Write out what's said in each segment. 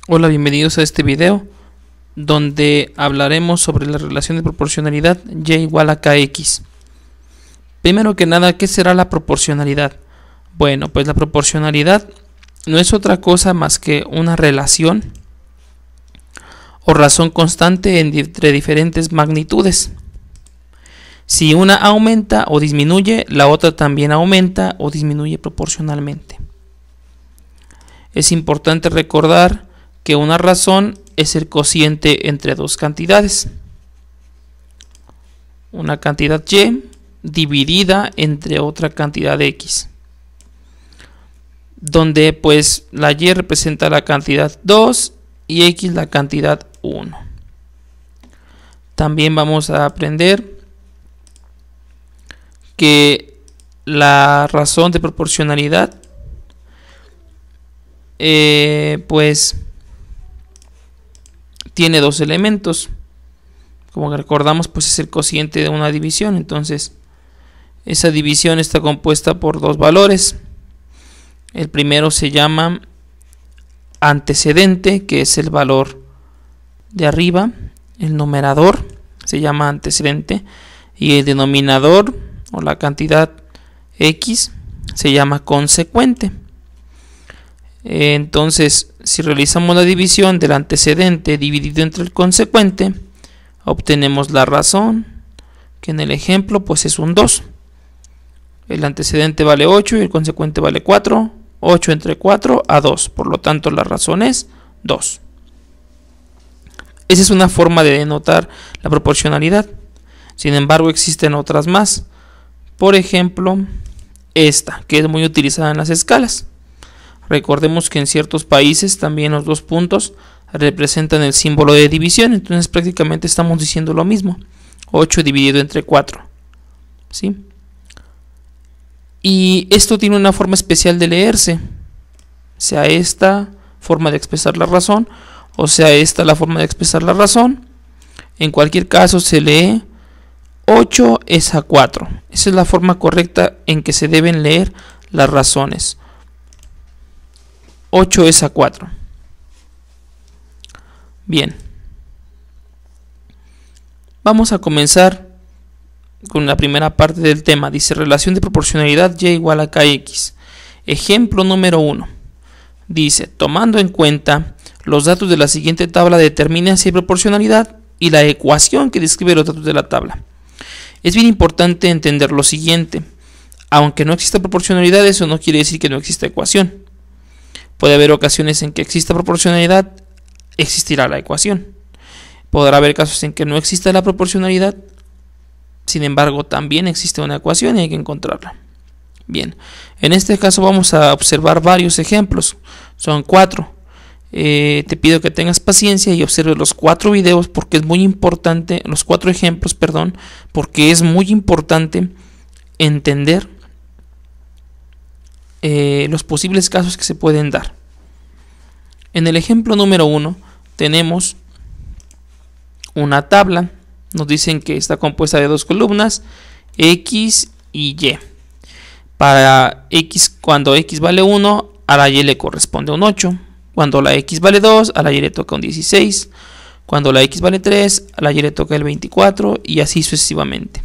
Hola, bienvenidos a este video donde hablaremos sobre la relación de proporcionalidad y igual a kx. Primero que nada, ¿qué será la proporcionalidad? Bueno, pues la proporcionalidad no es otra cosa más que una relación o razón constante entre diferentes magnitudes. Si una aumenta o disminuye, la otra también aumenta o disminuye proporcionalmente. Es importante recordar que una razón es el cociente entre dos cantidades. Una cantidad y dividida entre otra cantidad x. Donde pues la y representa la cantidad 2 y x la cantidad 1. También vamos a aprender que la razón de proporcionalidad pues tiene dos elementos. Como recordamos, pues es el cociente de una división. Entonces esa división está compuesta por dos valores. El primero se llama antecedente, que es el valor de arriba. El numerador se llama antecedente y el denominador o la cantidad x se llama consecuente. Entonces, si realizamos la división del antecedente dividido entre el consecuente, obtenemos la razón, que en el ejemplo pues es un 2. El antecedente vale 8 y el consecuente vale 4. 8 entre 4 a 2, por lo tanto la razón es 2. Esa es una forma de denotar la proporcionalidad. Sin embargo, existen otras más. Por ejemplo, esta, que es muy utilizada en las escalas. Recordemos que en ciertos países también los dos puntos representan el símbolo de división, entonces prácticamente estamos diciendo lo mismo. 8 dividido entre 4. ¿Sí? Y esto tiene una forma especial de leerse. Sea esta forma de expresar la razón, o sea esta la forma de expresar la razón. En cualquier caso se lee 8 es a 4. Esa es la forma correcta en que se deben leer las razones. 8 es a 4. Bien. Vamos a comenzar con la primera parte del tema. Dice relación de proporcionalidad y igual a kx. Ejemplo número 1. Dice, tomando en cuenta los datos de la siguiente tabla, determina si hay proporcionalidad y la ecuación que describe los datos de la tabla. Es bien importante entender lo siguiente. Aunque no exista proporcionalidad, eso no quiere decir que no exista ecuación. Puede haber ocasiones en que exista proporcionalidad, existirá la ecuación. Podrá haber casos en que no exista la proporcionalidad, sin embargo también existe una ecuación y hay que encontrarla. Bien, en este caso vamos a observar varios ejemplos, son 4. Te pido que tengas paciencia y observes los 4 videos porque es muy importante, los 4 ejemplos, perdón, porque es muy importante entender los posibles casos que se pueden dar. En el ejemplo número 1 tenemos una tabla. Nos dicen que está compuesta de dos columnas, x y y. Para x, cuando x vale 1, a la y le corresponde un 8. Cuando la x vale 2, a la y le toca un 16. Cuando la x vale 3, a la y le toca el 24 y así sucesivamente.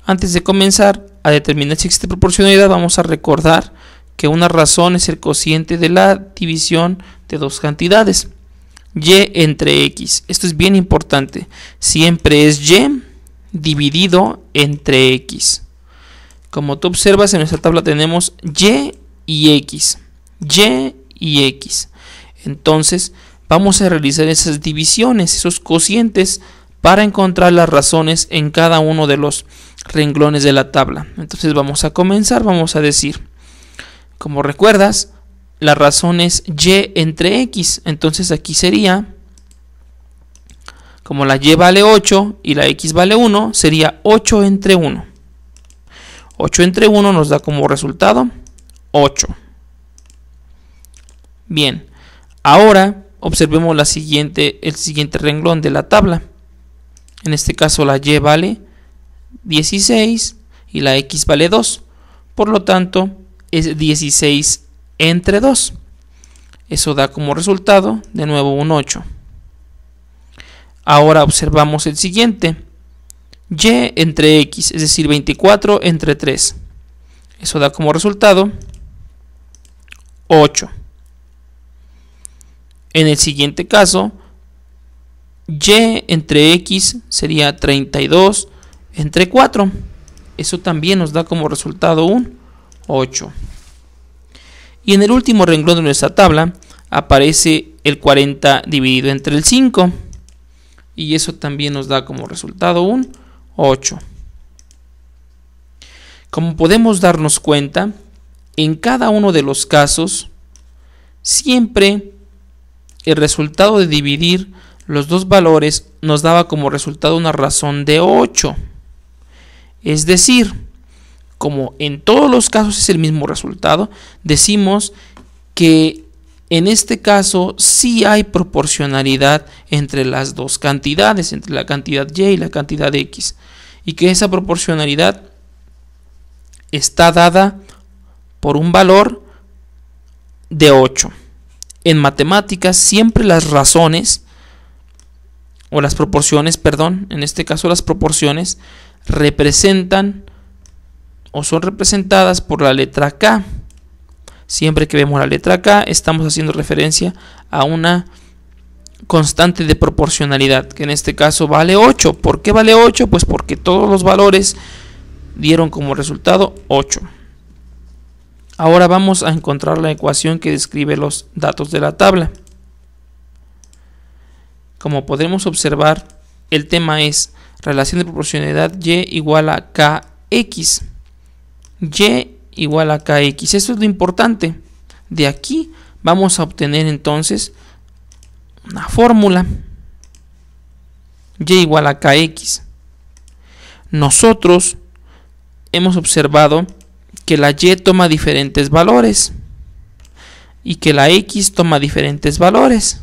Antes de comenzar a determinar si existe proporcionalidad, vamos a recordar que una razón es el cociente de la división de dos cantidades, y entre x. Esto es bien importante. Siempre es y dividido entre x. Como tú observas, en nuestra tabla tenemos y x. Y y x. Entonces, vamos a realizar esas divisiones, esos cocientes, para encontrar las razones en cada uno de los renglones de la tabla. Entonces vamos a comenzar, vamos a decir, como recuerdas, la razón es y entre x. Entonces aquí sería, como la y vale 8 y la x vale 1, sería 8 entre 1. 8 entre 1 nos da como resultado 8. Bien, ahora observemos el siguiente renglón de la tabla. En este caso la y vale 16 y la x vale 2. Por lo tanto, es 16 entre 2. Eso da como resultado de nuevo un 8. Ahora observamos el siguiente. Y entre x, es decir, 24 entre 3. Eso da como resultado 8. En el siguiente caso, y entre x sería 32 entre 4. Eso también nos da como resultado un 8. Y en el último renglón de nuestra tabla aparece el 40 dividido entre el 5. Y eso también nos da como resultado un 8. Como podemos darnos cuenta, en cada uno de los casos, siempre el resultado de dividir los dos valores nos daba como resultado una razón de 8. Es decir, como en todos los casos es el mismo resultado, decimos que en este caso sí hay proporcionalidad entre las dos cantidades, entre la cantidad y y la cantidad x, y que esa proporcionalidad está dada por un valor de 8. En matemáticas siempre las razones, o las proporciones, perdón, en este caso las proporciones, representan o son representadas por la letra K. Siempre que vemos la letra K estamos haciendo referencia a una constante de proporcionalidad, que en este caso vale 8. ¿Por qué vale 8? Pues porque todos los valores dieron como resultado 8. Ahora vamos a encontrar la ecuación que describe los datos de la tabla. Como podemos observar, el tema es relación de proporcionalidad y igual a kx. Y igual a kx. Esto es lo importante. De aquí vamos a obtener entonces una fórmula. Y igual a kx. Nosotros hemos observado que la y toma diferentes valores y que la x toma diferentes valores,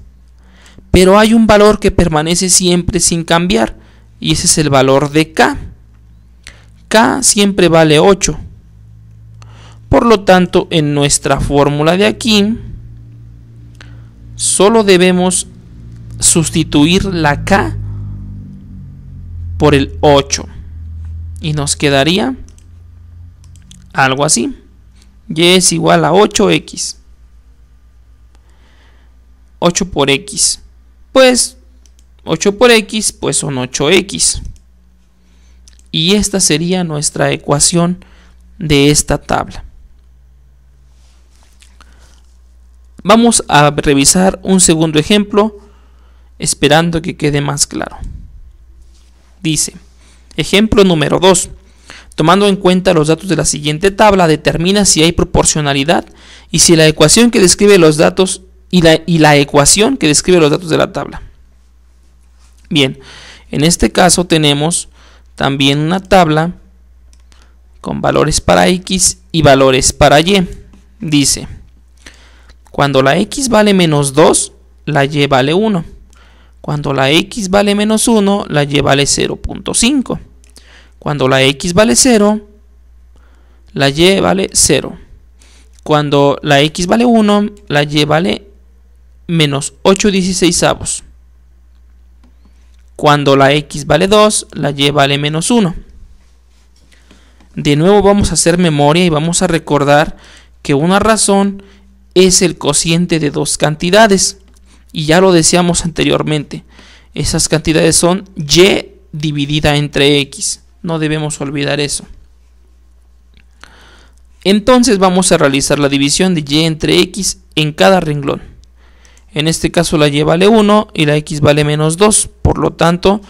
pero hay un valor que permanece siempre sin cambiar, y ese es el valor de k. K siempre vale 8. Por lo tanto, en nuestra fórmula de aquí solo debemos sustituir la k por el 8 y nos quedaría algo así. Y es igual a 8x. 8 por x. Pues 8 por x pues son 8x. Y esta sería nuestra ecuación de esta tabla. Vamos a revisar un segundo ejemplo, esperando que quede más claro. Dice, ejemplo número 2. Tomando en cuenta los datos de la siguiente tabla, determina si hay proporcionalidad y si la ecuación que describe los datos y la ecuación que describe los datos de la tabla. Bien, en este caso tenemos también una tabla con valores para x y valores para y. Dice, cuando la x vale menos 2, la y vale 1. Cuando la x vale menos 1, la y vale 0.5. Cuando la x vale 0, la y vale 0. Cuando la x vale 1, la y vale menos 8/16. Cuando la x vale 2, la y vale menos 1. De nuevo vamos a hacer memoria y vamos a recordar que una razón es el cociente de dos cantidades. Y ya lo decíamos anteriormente. Esas cantidades son y dividida entre x. No debemos olvidar eso. Entonces vamos a realizar la división de y entre x en cada renglón. En este caso la y vale 1 y la x vale menos 2. Por lo tanto,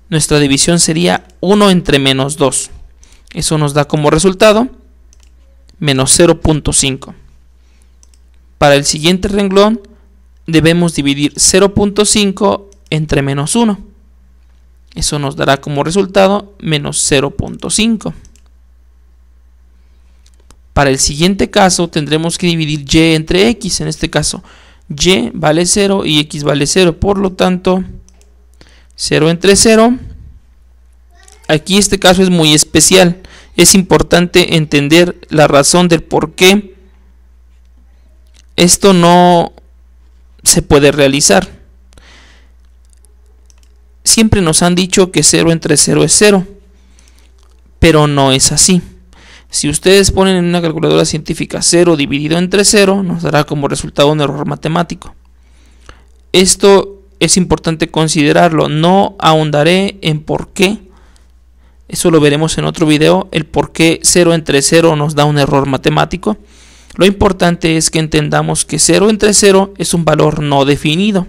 nuestra división sería 1 entre menos 2. Eso nos da como resultado menos 0.5. Para el siguiente renglón debemos dividir 0.5 entre menos 1. Eso nos dará como resultado menos 0.5. Para el siguiente caso tendremos que dividir y entre x. En este caso y vale 0 y x vale 0. Por lo tanto 0 entre 0. Aquí este caso es muy especial. Es importante entender la razón del por qué esto no se puede realizar. Siempre nos han dicho que 0 entre 0 es 0, pero no es así. Si ustedes ponen en una calculadora científica 0 dividido entre 0, nos dará como resultado un error matemático. Esto es importante considerarlo. No ahondaré en por qué. Eso lo veremos en otro video, el por qué 0 entre 0 nos da un error matemático. Lo importante es que entendamos que 0 entre 0 es un valor no definido.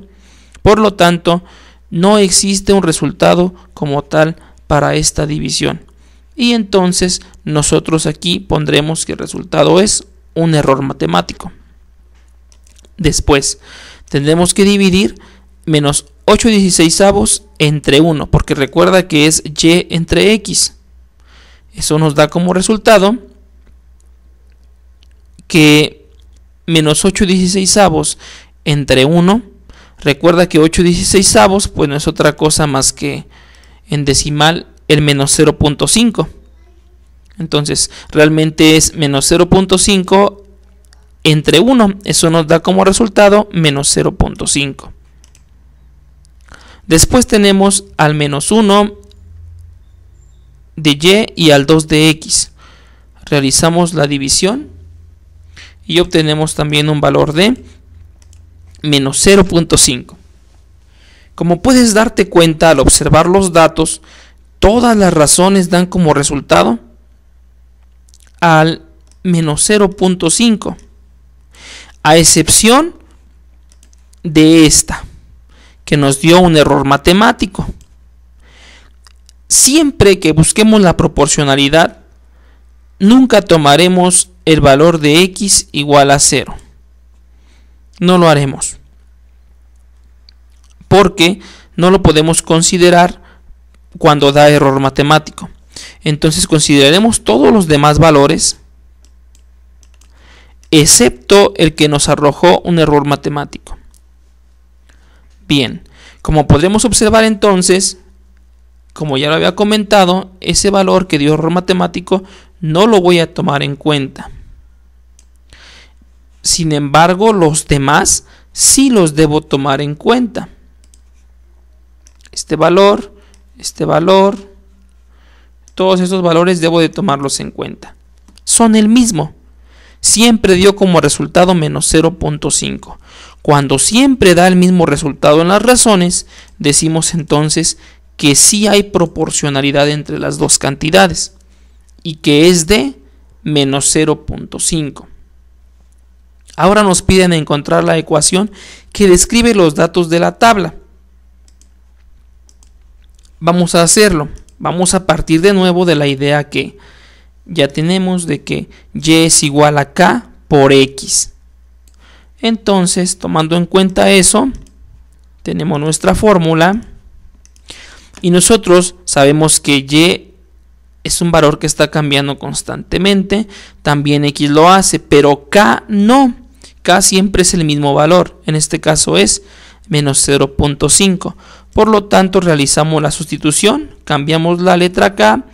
Por lo tanto, no existe un resultado como tal para esta división. Y entonces nosotros aquí pondremos que el resultado es un error matemático. Después tendremos que dividir menos 8/16 entre 1, porque recuerda que es y entre x. Eso nos da como resultado que menos 8/16 entre 1, recuerda que 8/16 pues no es otra cosa más que en decimal el menos 0.5. Entonces realmente es menos 0.5 entre 1. Eso nos da como resultado menos 0.5. Después tenemos al menos 1 de y y al 2 de x. Realizamos la división y obtenemos también un valor de menos 0.5. Como puedes darte cuenta al observar los datos, todas las razones dan como resultado al menos 0.5, a excepción de esta, que nos dio un error matemático. Siempre que busquemos la proporcionalidad, nunca tomaremos el valor de x igual a 0. No lo haremos, porque no lo podemos considerar cuando da error matemático. Entonces consideraremos todos los demás valores excepto el que nos arrojó un error matemático. Bien, como podremos observar entonces, como ya lo había comentado, ese valor que dio error matemático no lo voy a tomar en cuenta. Sin embargo, los demás sí los debo tomar en cuenta. Este valor, todos esos valores debo de tomarlos en cuenta. Son el mismo. Siempre dio como resultado menos 0.5. Cuando siempre da el mismo resultado en las razones, decimos entonces que sí hay proporcionalidad entre las dos cantidades y que es de menos 0.5. Ahora nos piden encontrar la ecuación que describe los datos de la tabla. Vamos a hacerlo. Vamos a partir de nuevo de la idea que ya tenemos de que y es igual a k por x. Entonces, tomando en cuenta eso, tenemos nuestra fórmula y nosotros sabemos que y es un valor que está cambiando constantemente, también x lo hace, pero k no. K siempre es el mismo valor, en este caso es menos 0.5. Por lo tanto, realizamos la sustitución, cambiamos la letra k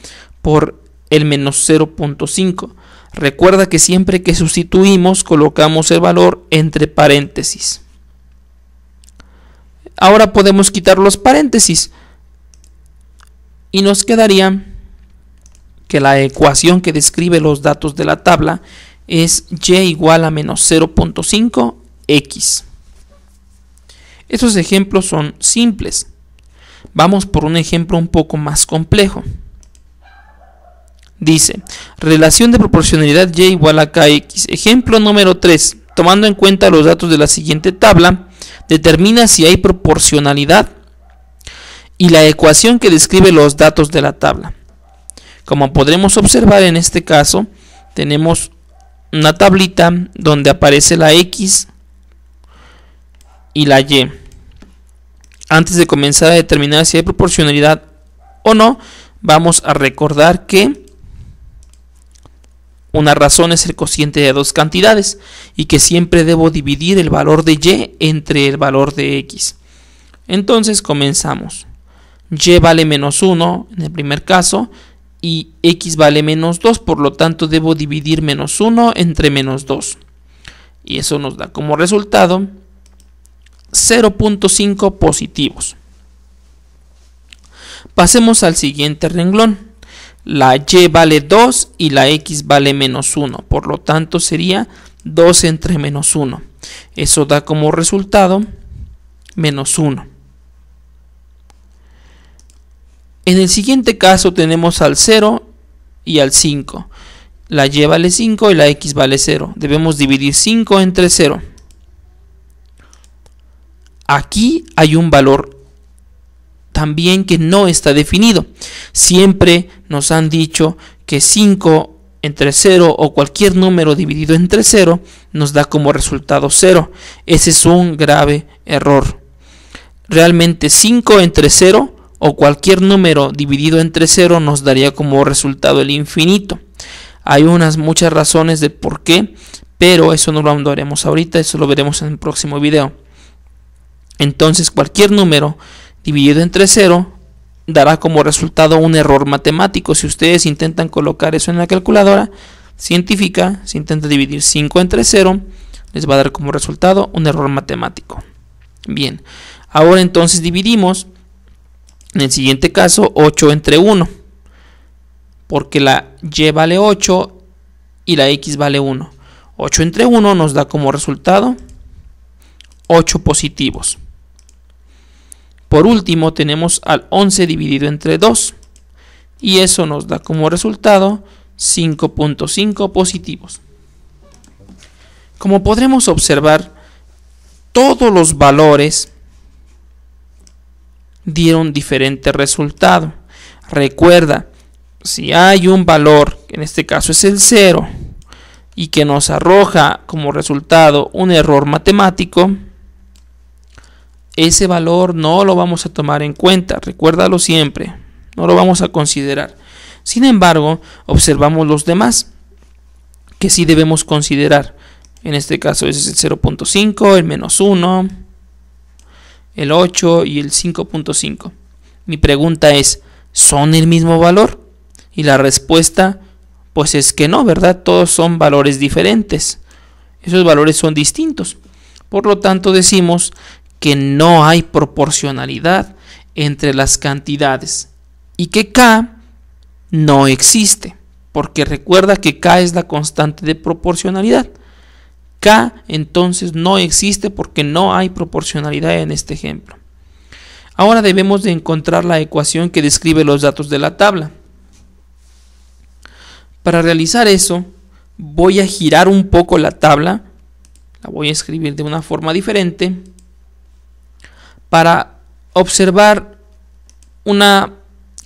por el menos 0.5. Recuerda que siempre que sustituimos colocamos el valor entre paréntesis. Ahora podemos quitar los paréntesis y nos quedaría que la ecuación que describe los datos de la tabla es y igual a menos 0.5 x. Estos ejemplos son simples. Vamos por un ejemplo un poco más complejo. Dice, relación de proporcionalidad y igual a kx. Ejemplo número 3. Tomando en cuenta los datos de la siguiente tabla, determina si hay proporcionalidad y la ecuación que describe los datos de la tabla. Como podremos observar en este caso, tenemos una tablita donde aparece la x y la y. Antes de comenzar a determinar si hay proporcionalidad o no, vamos a recordar que una razón es el cociente de dos cantidades y que siempre debo dividir el valor de y entre el valor de x. Entonces comenzamos. Y vale menos 1 en el primer caso y x vale menos 2, por lo tanto debo dividir menos 1 entre menos 2. Y eso nos da como resultado 0.5 positivos. Pasemos al siguiente renglón. La y vale 2 y la x vale menos 1. Por lo tanto sería 2 entre menos 1. Eso da como resultado menos 1. En el siguiente caso tenemos al 0 y al 5. La y vale 5 y la x vale 0. Debemos dividir 5 entre 0. Aquí hay un valor también que no está definido. Siempre nos han dicho que 5 entre 0 o cualquier número dividido entre 0 nos da como resultado 0. Ese es un grave error. Realmente 5 entre 0 o cualquier número dividido entre 0 nos daría como resultado el infinito. Hay muchas razones de por qué, pero eso no lo hablaremos ahorita, eso lo veremos en el próximo video. Entonces cualquier número dividido entre 0 dará como resultado un error matemático. Si ustedes intentan colocar eso en la calculadora científica, si intentan dividir 5 entre 0, les va a dar como resultado un error matemático. Bien, ahora entonces dividimos, en el siguiente caso, 8 entre 1, porque la y vale 8 y la x vale 1. 8 entre 1 nos da como resultado 8 positivos. Por último tenemos al 11 dividido entre 2 y eso nos da como resultado 5.5 positivos. Como podremos observar, todos los valores dieron diferente resultado. Recuerda, si hay un valor, que en este caso es el 0, y que nos arroja como resultado un error matemático, ese valor no lo vamos a tomar en cuenta, recuérdalo siempre, no lo vamos a considerar. Sin embargo, observamos los demás que sí debemos considerar. En este caso ese es el 0.5, el menos 1, el 8 y el 5.5. Mi pregunta es, ¿son el mismo valor? Y la respuesta, pues es que no, ¿verdad? Todos son valores diferentes. Esos valores son distintos. Por lo tanto, decimos que no hay proporcionalidad entre las cantidades y que K no existe, porque recuerda que K es la constante de proporcionalidad. K entonces no existe porque no hay proporcionalidad en este ejemplo. Ahora debemos de encontrar la ecuación que describe los datos de la tabla. Para realizar eso, voy a girar un poco la tabla, la voy a escribir de una forma diferente, para observar una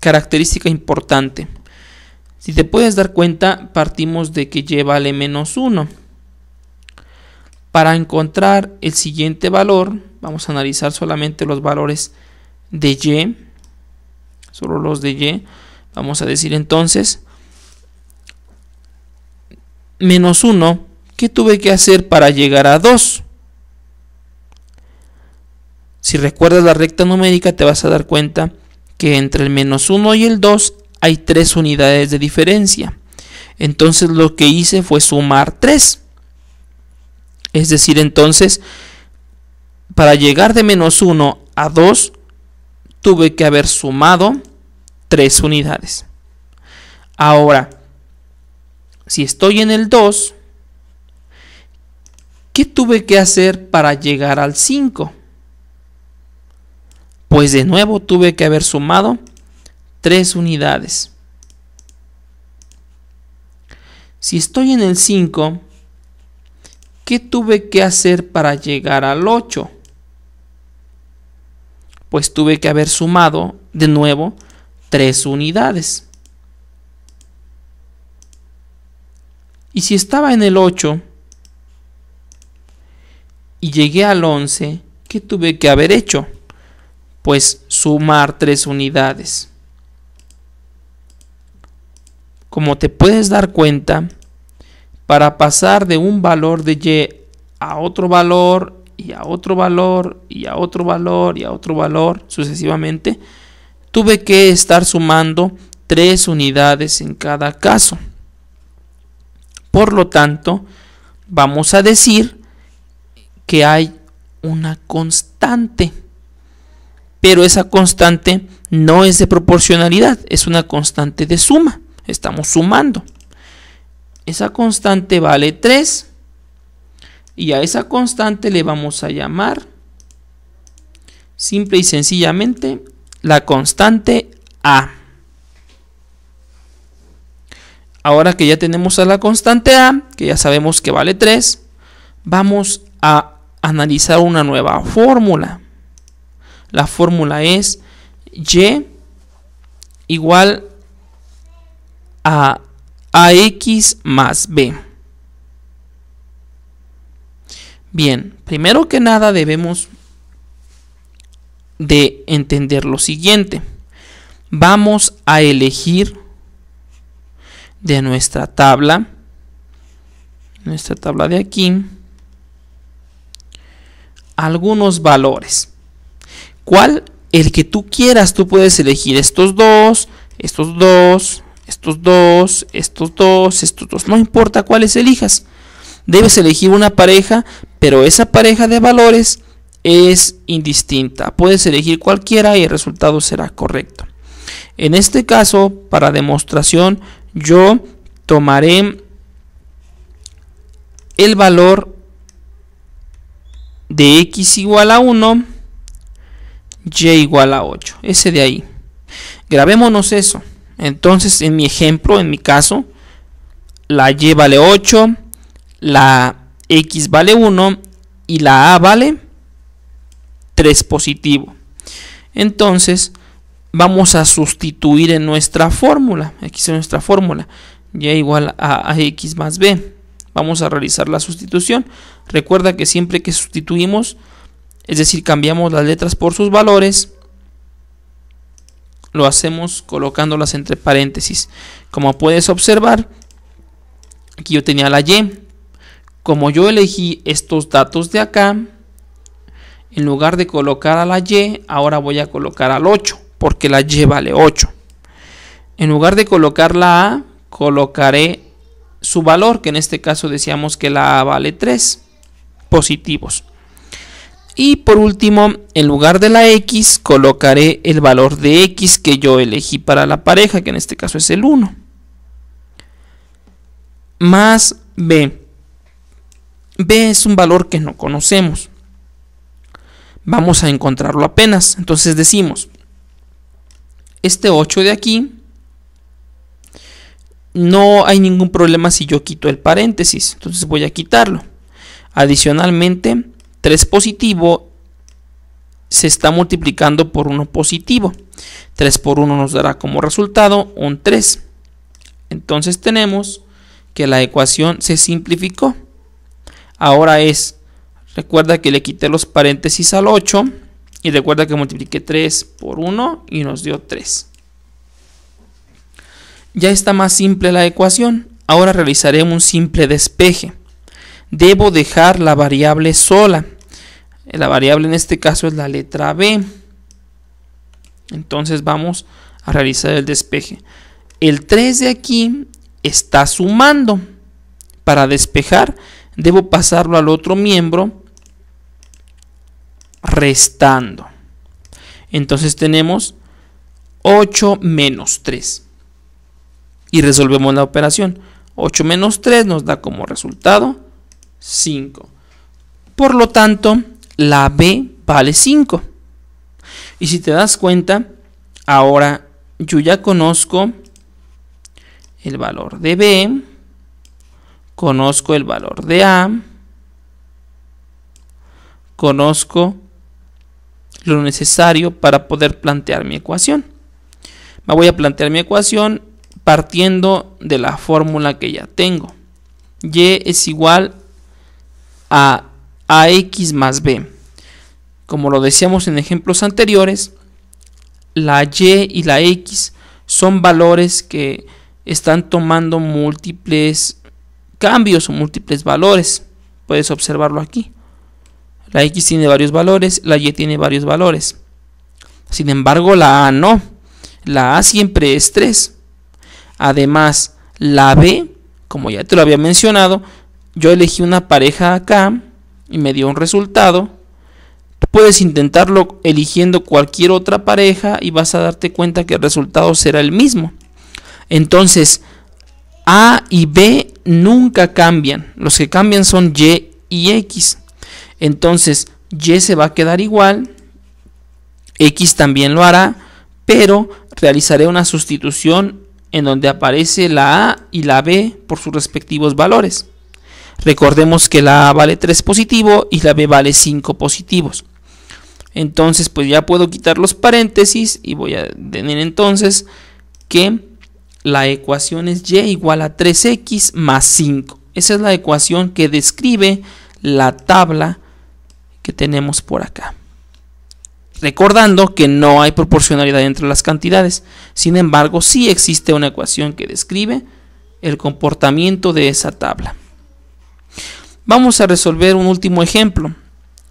característica importante. Si te puedes dar cuenta, partimos de que y vale menos 1. Para encontrar el siguiente valor, vamos a analizar solamente los valores de y, solo los de y. Vamos a decir entonces, menos 1, ¿qué tuve que hacer para llegar a 2? Si recuerdas la recta numérica, te vas a dar cuenta que entre el menos 1 y el 2 hay 3 unidades de diferencia. Entonces lo que hice fue sumar 3. Es decir, entonces, para llegar de menos 1 a 2, tuve que haber sumado 3 unidades. Ahora, si estoy en el 2, ¿qué tuve que hacer para llegar al 5? Pues de nuevo tuve que haber sumado 3 unidades. Si estoy en el 5, ¿qué tuve que hacer para llegar al 8? Pues tuve que haber sumado de nuevo 3 unidades. Y si estaba en el 8 y llegué al 11, ¿qué tuve que haber hecho? Pues sumar 3 unidades. Como te puedes dar cuenta, para pasar de un valor de y a otro valor y a otro valor y a otro valor y a otro valor sucesivamente, tuve que estar sumando 3 unidades en cada caso. Por lo tanto, vamos a decir que hay una constante. Pero esa constante no es de proporcionalidad, es una constante de suma. Estamos sumando. Esa constante vale 3. Y a esa constante le vamos a llamar simple y sencillamente la constante A. Ahora que ya tenemos a la constante A, que ya sabemos que vale 3, vamos a analizar una nueva fórmula. La fórmula es y igual a ax más b. Bien, primero que nada debemos de entender lo siguiente. Vamos a elegir de nuestra tabla de aquí, algunos valores. ¿Cuál? El que tú quieras. Tú puedes elegir estos dos, estos dos, estos dos, estos dos, estos dos. No importa cuáles elijas. Debes elegir una pareja, pero esa pareja de valores es indistinta. Puedes elegir cualquiera y el resultado será correcto. En este caso, para demostración, yo tomaré el valor de x igual a 1, y igual a 8. Ese de ahí. Grabémonos eso. Entonces, en mi ejemplo, en mi caso, la y vale 8, la x vale 1 y la a vale 3 positivo. Entonces, vamos a sustituir en nuestra fórmula. Aquí es nuestra fórmula. Y igual a x más b. Vamos a realizar la sustitución. Recuerda que siempre que sustituimos, es decir, cambiamos las letras por sus valores, lo hacemos colocándolas entre paréntesis. Como puedes observar, aquí yo tenía la y. Como yo elegí estos datos de acá, en lugar de colocar a la y, ahora voy a colocar al 8, porque la y vale 8. En lugar de colocar la a, colocaré su valor, que en este caso decíamos que la a vale 3 positivos. Y por último, en lugar de la x, colocaré el valor de x que yo elegí para la pareja, que en este caso es el 1. Más b. B es un valor que no conocemos. Vamos a encontrarlo apenas. Entonces decimos, este 8 de aquí, no hay ningún problema si yo quito el paréntesis. Entonces voy a quitarlo. Adicionalmente, 3 positivo se está multiplicando por 1 positivo. 3 por 1 nos dará como resultado un 3. Entonces tenemos que la ecuación se simplificó. Ahora recuerda que le quité los paréntesis al 8 y recuerda que multipliqué 3 por 1 y nos dio 3. Ya está más simple la ecuación. Ahora realizaré un simple despeje. Debo dejar la variable sola. La variable en este caso es la letra b. Entonces vamos a realizar el despeje. El 3 de aquí está sumando. Para despejar debo pasarlo al otro miembro restando. Entonces tenemos 8 menos 3. Y resolvemos la operación. 8 menos 3 nos da como resultado 5. Por lo tanto, la b vale 5. Y si te das cuenta, ahora yo ya conozco el valor de b, conozco el valor de a, conozco lo necesario para poder plantear mi ecuación. Me voy a plantear mi ecuación partiendo de la fórmula que ya tengo. Y es igual a ax más b. Como lo decíamos en ejemplos anteriores, la y y la x son valores que están tomando múltiples cambios o múltiples valores. Puedes observarlo aquí. La x tiene varios valores, la y tiene varios valores. Sin embargo, la a no. La a siempre es 3. Además, la b, como ya te lo había mencionado, yo elegí una pareja acá y me dio un resultado. Puedes intentarlo eligiendo cualquier otra pareja y vas a darte cuenta que el resultado será el mismo. Entonces, A y B nunca cambian. Los que cambian son Y y X. Entonces, Y se va a quedar igual, X también lo hará, pero realizaré una sustitución en donde aparece la A y la B por sus respectivos valores. Recordemos que la A vale 3 positivo y la B vale 5 positivos. Entonces pues ya puedo quitar los paréntesis y voy a tener entonces que la ecuación es y igual a 3x más 5. Esa es la ecuación que describe la tabla que tenemos por acá. Recordando que no hay proporcionalidad entre las cantidades. Sin embargo, sí existe una ecuación que describe el comportamiento de esa tabla. Vamos a resolver un último ejemplo.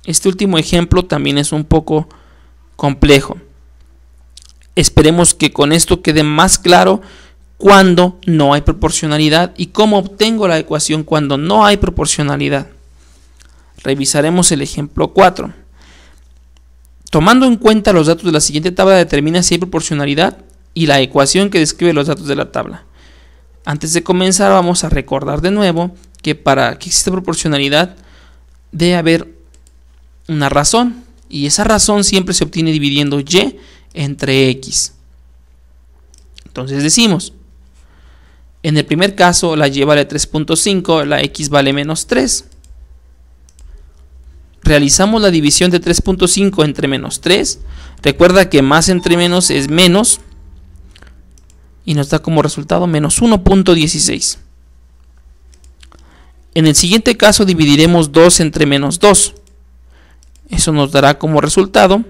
Este último ejemplo también es un poco complejo. Esperemos que con esto quede más claro cuando no hay proporcionalidad y cómo obtengo la ecuación cuando no hay proporcionalidad. Revisaremos el ejemplo 4. Tomando en cuenta los datos de la siguiente tabla, determina si hay proporcionalidad y la ecuación que describe los datos de la tabla. Antes de comenzar, vamos a recordar de nuevo que para que exista proporcionalidad debe haber una razón, y esa razón siempre se obtiene dividiendo y entre x. Entonces decimos, en el primer caso la y vale 3.5, la x vale menos 3. Realizamos la división de 3.5 entre menos 3. Recuerda que más entre menos es menos, y nos da como resultado menos 1.16. En el siguiente caso dividiremos 2 entre menos 2. Eso nos dará como resultado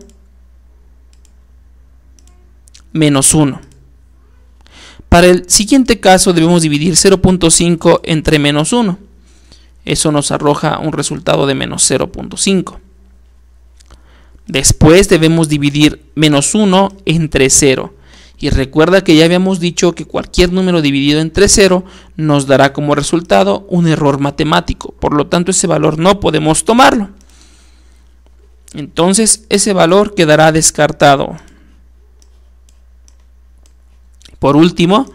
menos 1. Para el siguiente caso debemos dividir 0.5 entre menos 1. Eso nos arroja un resultado de menos 0.5. Después debemos dividir menos 1 entre 0. Y recuerda que ya habíamos dicho que cualquier número dividido entre 0 nos dará como resultado un error matemático. Por lo tanto, ese valor no podemos tomarlo. Entonces ese valor quedará descartado. Por último,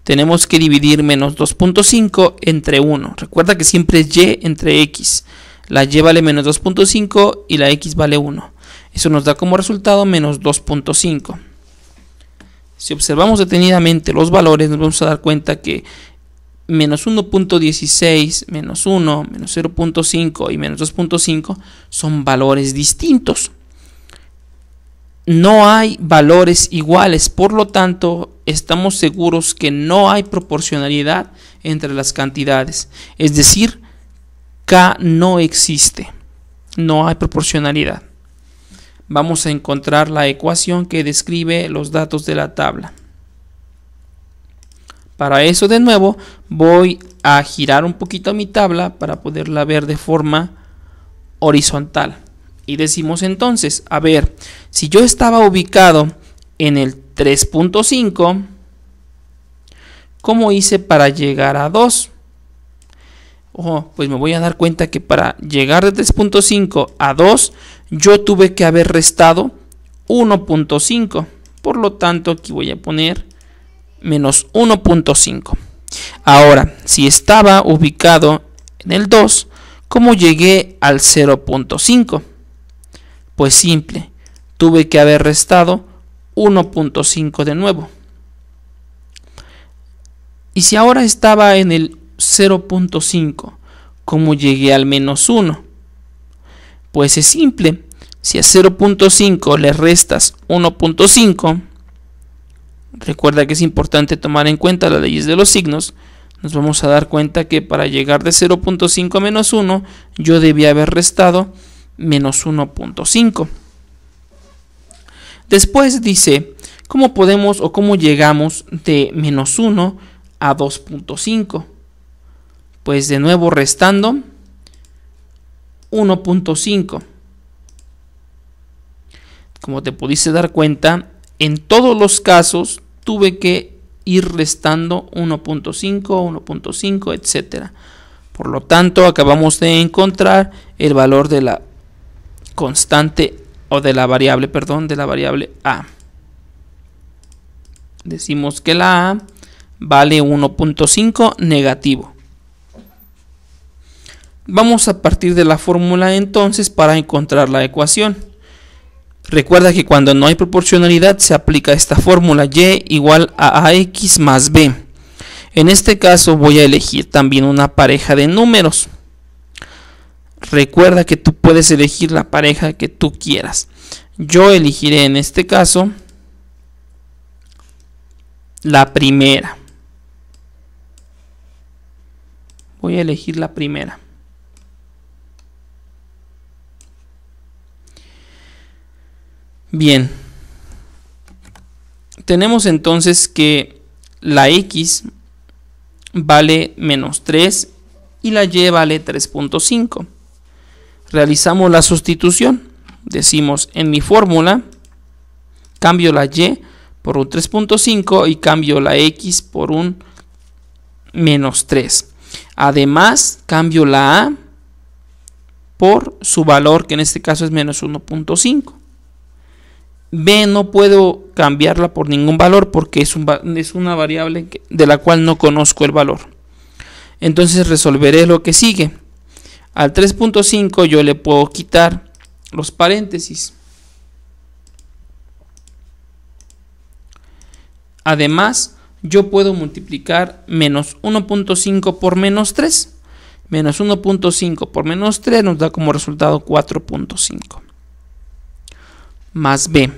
tenemos que dividir menos 2.5 entre 1. Recuerda que siempre es y entre x. La y vale menos 2.5 y la x vale 1. Eso nos da como resultado menos 2.5. Si observamos detenidamente los valores, nos vamos a dar cuenta que menos 1.16, menos 1, menos 0.5 y menos 2.5 son valores distintos. No hay valores iguales, por lo tanto estamos seguros que no hay proporcionalidad entre las cantidades. Es decir, K no existe, no hay proporcionalidad. Vamos a encontrar la ecuación que describe los datos de la tabla. Para eso, de nuevo, voy a girar un poquito mi tabla para poderla ver de forma horizontal. Y decimos entonces, a ver, si yo estaba ubicado en el 3.5, ¿cómo hice para llegar a 2? Pues me voy a dar cuenta que para llegar de 3.5 a 2, yo tuve que haber restado 1.5. Por lo tanto, aquí voy a poner menos 1.5. Ahora, si estaba ubicado en el 2, ¿cómo llegué al 0.5? Pues simple, tuve que haber restado 1.5 de nuevo. Y si ahora estaba en el 0.5, ¿cómo llegué al menos 1? Pues es simple, si a 0.5 le restas 1.5, recuerda que es importante tomar en cuenta las leyes de los signos, nos vamos a dar cuenta que para llegar de 0.5 a menos 1, yo debía haber restado menos 1.5. Después dice, ¿cómo podemos o cómo llegamos de menos 1 a 2.5? Pues de nuevo restando 1.5. Como te pudiste dar cuenta, en todos los casos tuve que ir restando 1.5, 1.5, etc. Por lo tanto, acabamos de encontrar el valor de la constante o de la variable, perdón, de la variable a. Decimos que la a vale 1.5 negativo. Vamos a partir de la fórmula entonces para encontrar la ecuación. Recuerda que cuando no hay proporcionalidad se aplica esta fórmula, y igual a ax más b. En este caso voy a elegir también una pareja de números. Recuerda que tú puedes elegir la pareja que tú quieras. Yo elegiré en este caso la primera. Voy a elegir la primera. Bien. Tenemos entonces que la x vale menos 3 y la y vale 3.5. Realizamos la sustitución. Decimos en mi fórmula cambio la y por un 3.5 y cambio la x por un menos 3. Además cambio la a por su valor, que en este caso es menos 1.5. b no puedo cambiarla por ningún valor porque es una variable de la cual no conozco el valor. Entonces resolveré lo que sigue. Al 3.5 yo le puedo quitar los paréntesis. Además, yo puedo multiplicar menos 1.5 por menos 3. Menos 1.5 por menos 3 nos da como resultado 4.5. Más b.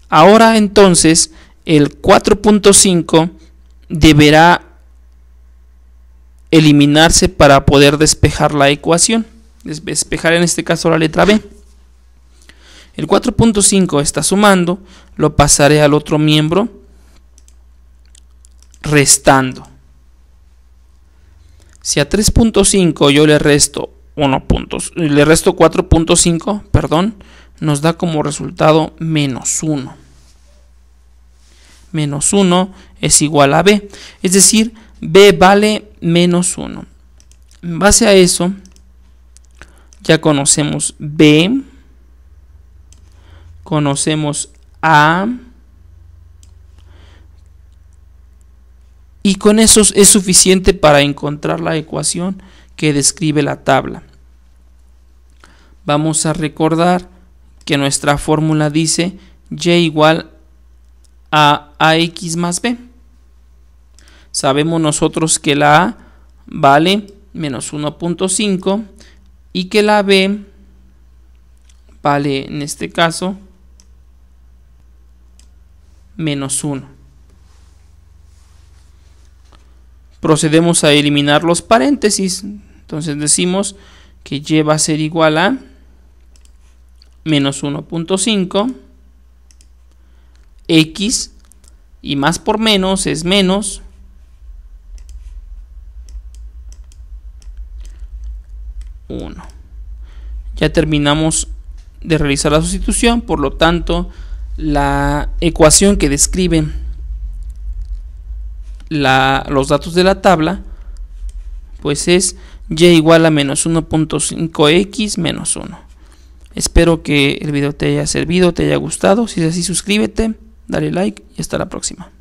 Ahora entonces el 4.5 deberá eliminarse para poder despejar la ecuación. Despejar en este caso la letra b. El 4.5 está sumando, lo pasaré al otro miembro restando. Si a 3.5 yo le resto 4.5, perdón, nos da como resultado menos 1. Menos 1 es igual a b, es decir, b vale menos 1. En base a eso, ya conocemos b, conocemos a, y con eso es suficiente para encontrar la ecuación que describe la tabla. Vamos a recordar que nuestra fórmula dice y igual a ax más b. Sabemos nosotros que la a vale menos 1.5 y que la b vale en este caso menos 1. Procedemos a eliminar los paréntesis. Entonces decimos que y va a ser igual a menos 1.5 x y más por menos es menos 1. Ya terminamos de realizar la sustitución, por lo tanto la ecuación que describe los datos de la tabla pues es y igual a menos 1.5x menos 1. Espero que el video te haya servido, te haya gustado. Si es así, suscríbete, dale like y hasta la próxima.